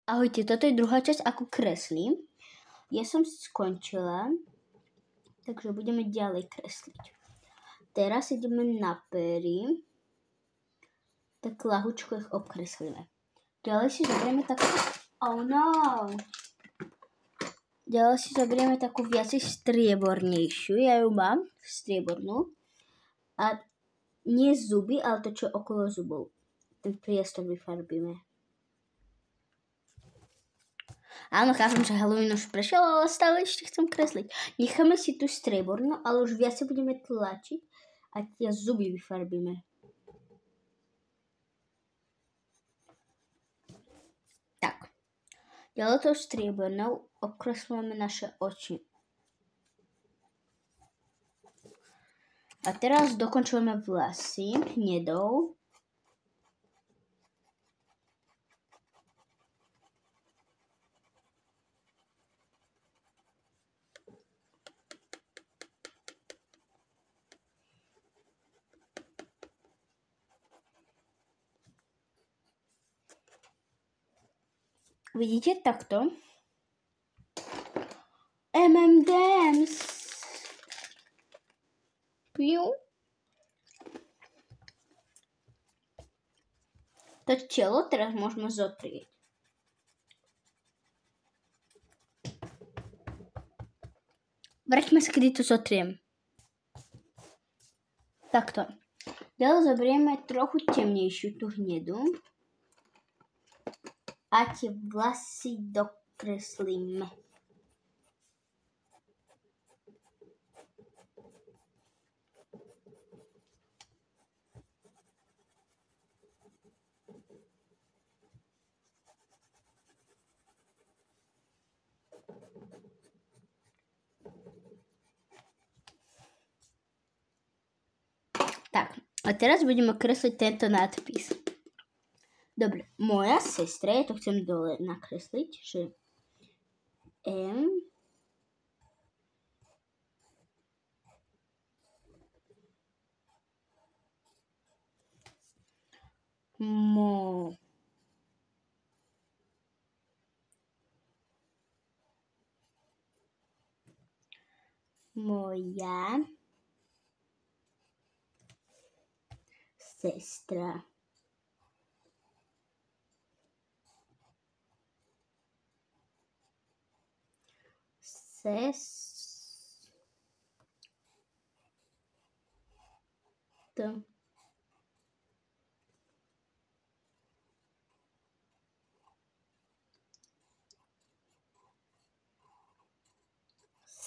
Ahojte, toto je druhá časť, ako kreslím. Ja som skončila, takže budeme ďalej kresliť. Teraz ideme na pery, tak ľahučko ich obkreslíme. Ďalej si zoberieme takú... Oh no! Ďalej si zoberieme takú viacej striebornejšiu, ja ju mám, striebornú. A nie zuby, ale to, čo okolo zubov. Ten priestor vyfarbíme. Áno, chápem, že Halloween už prešiel, ale stále ešte chcem kresliť. Necháme si tu striebornú, ale už viac budeme tlačiť a tie zuby vyfarbíme. Tak. Ďalej tou striebornou obkreslujeme naše oči. A teraz dokončujeme vlasy hnedou. Vidíte takto? M&M's. Piu. To telo teraz môžeme zotrieť. Vráťme sa, kedy to zotriem. Takto. Ďalej zoberieme trochu temnejšiu tú hnedu. A tie vlasy dokreslíme. Tak, a teraz budeme kresliť tento nadpis. Dobre, moja sestra, ja to chcem dole nakresliť, že M moja sestra.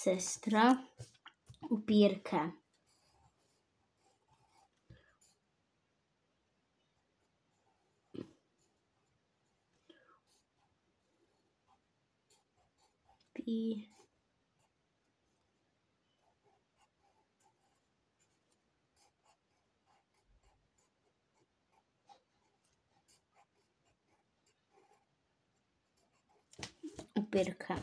Sestra upírka. Upírka.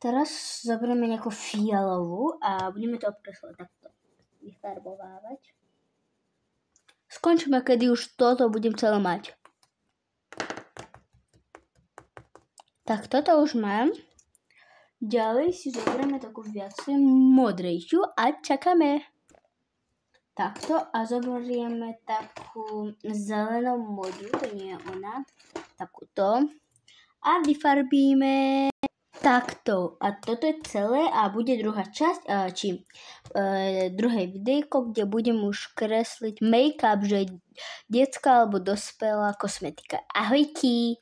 Teraz zoberieme nejakú fialovú a budeme to obkreslovať takto. Vyfarbovávať. Skončíme, kedy už toto budem celé mať. Tak toto už mám. Ďalej si zoberieme takú viacej modrejšiu a čakáme. Takto a zoberieme takú zelenú modrú, to nie je ona, takúto. A vyfarbíme takto. A toto je celé a bude druhá časť, druhé videjko, kde budem už kresliť make-up, že detská alebo dospelá kosmetika. Ahojky!